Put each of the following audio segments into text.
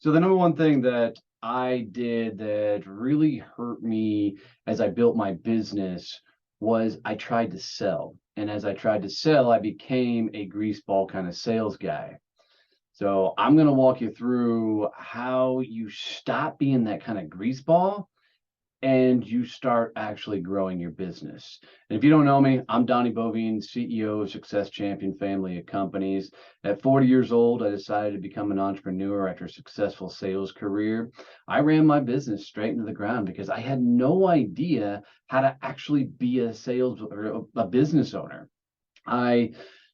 So the number one thing that I did that really hurt me as I built my business was I tried to sell. And as I tried to sell, I became a greaseball kind of sales guy. So I'm going to walk you through how you stop being that kind of greaseball and you start actually growing your business. And if you don't know me, I'm Donnie Boivin, CEO of Success Champion Family of Companies. At 40 years old, I decided to become an entrepreneur after a successful sales career. I ran my business straight into the ground because I had no idea how to actually be a sales or a business owner. I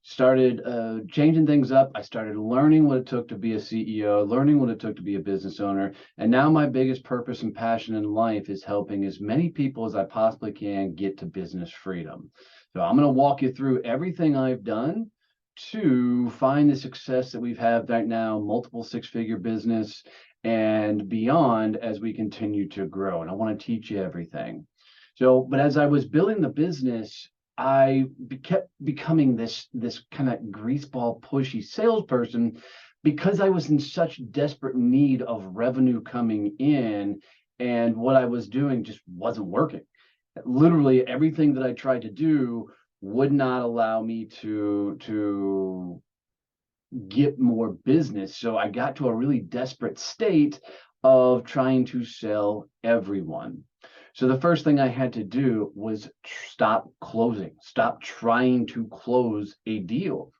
started changing things up. I started learning what it took to be a CEO, learning what it took to be a business owner. And now my biggest purpose and passion in life is helping as many people as I possibly can get to business freedom. So I'm going to walk you through everything I've done to find the success that we've had right now, multiple six-figure business and beyond as we continue to grow. And I want to teach you everything. So, but as I was building the business, kept becoming this kind of greaseball pushy salesperson because I was in such desperate need of revenue coming in, and what I was doing just wasn't working. Literally everything that I tried to do would not allow me to get more business. So I got to a really desperate state of trying to sell everyone. So the first thing I had to do was stop closing, stop trying to close a deal.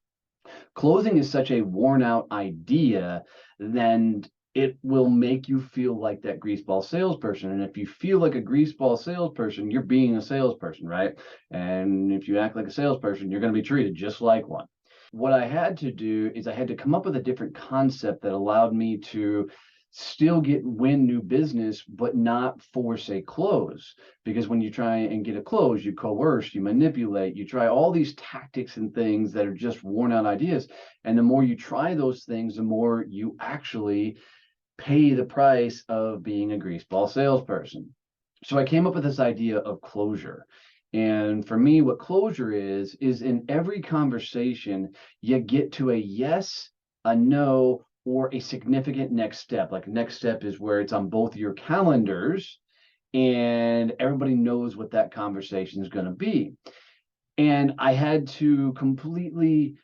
Closing is such a worn out idea, then it will make you feel like that greaseball salesperson. And if you feel like a greaseball salesperson, you're being a salesperson, right? And if you act like a salesperson, you're going to be treated just like one. What I had to do is I had to come up with a different concept that allowed me to still win new business, but not force a close. Because when you try and get a close, you coerce, you manipulate, you try all these tactics and things that are just worn out ideas. And the more you try those things, the more you actually pay the price of being a greaseball salesperson. So I came up with this idea of closure. And for me, what closure is in every conversation, you get to a yes, a no, or a significant next step. Like next step is where it's on both your calendars and everybody knows what that conversation is going to be. And I had to completely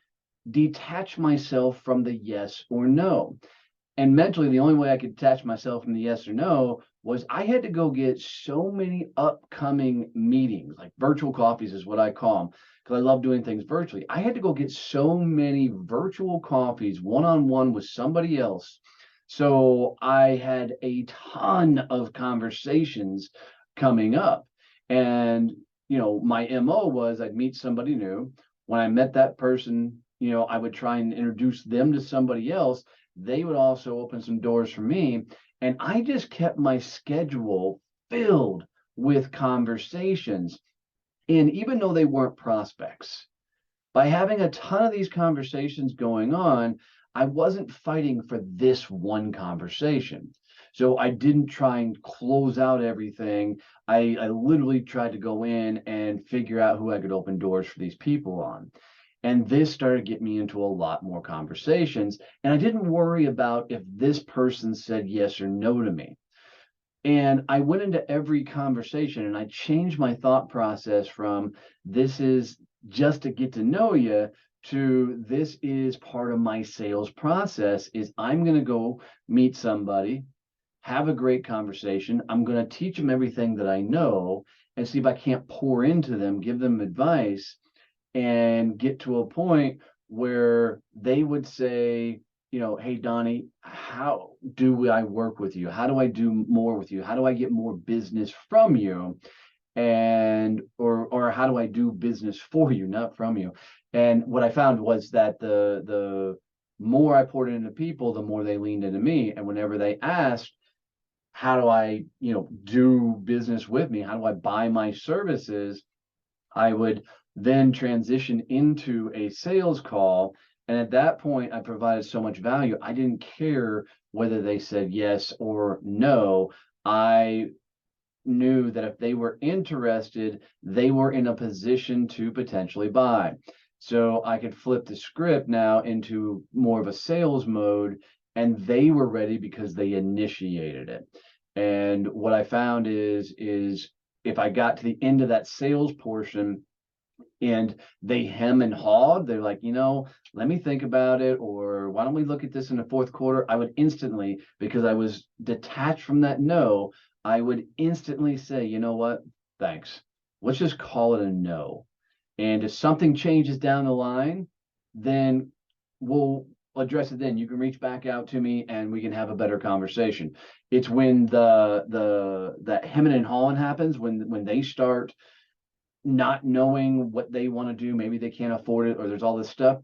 detach myself from the yes or no. And mentally, the only way I could detach myself from the yes or no was I had to go get so many upcoming meetings, like virtual coffees is what I call them, because I love doing things virtually. I had to go get so many virtual coffees one-on-one with somebody else. So I had a ton of conversations coming up. And, my MO was I'd meet somebody new. When I met that person, I would try and introduce them to somebody else. They would also open some doors for me. And I just kept my schedule filled with conversations. And even though they weren't prospects, by having a ton of these conversations going on, I wasn't fighting for this one conversation. So I didn't try and close out everything. I literally tried to go in and figure out who I could open doors for these people on. And this started getting me into a lot more conversations. And I didn't worry about if this person said yes or no to me. And I went into every conversation and I changed my thought process from this is just to get to know you to this is part of my sales process is I'm going to go meet somebody, have a great conversation. I'm going to teach them everything that I know and see if I can't pour into them, give them advice and get to a point where they would say, hey, Donnie, how do I work with you? How do I do more with you? How do I get more business from you? And or how do I do business for you, not from you? And what I found was that the more I poured into people, the more they leaned into me. And whenever they asked, how do I, do business with me? How do I buy my services? I would then transition into a sales call. And at that point, I provided so much value. I didn't care whether they said yes or no. I knew that if they were interested, they were in a position to potentially buy. So I could flip the script now into more of a sales mode and they were ready because they initiated it. And what I found is if I got to the end of that sales portion and they hem and hawed, they're like, let me think about it, or why don't we look at this in the fourth quarter? I would instantly, because I was detached from that no, I would instantly say, you know what? Thanks. Let's just call it a no. And if something changes down the line, then we'll address it then. You can reach back out to me and we can have a better conversation. It's when that hemming and hawing happens, when they start not knowing what they want to do, maybe they can't afford it, or there's all this stuff.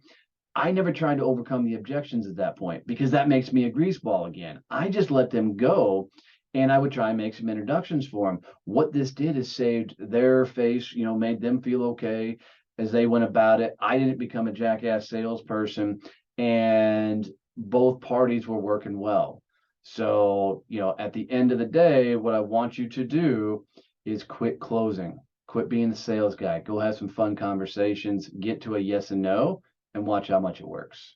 I never tried to overcome the objections at that point because that makes me a greaseball again. I just let them go, and I would try and make some introductions for them. What this did is saved their face, made them feel okay as they went about it. I didn't become a jackass salesperson, and both parties were working well. So, at the end of the day, what I want you to do is quit closing. Quit being the sales guy. Go have some fun conversations, get to a yes and no, and watch how much it works.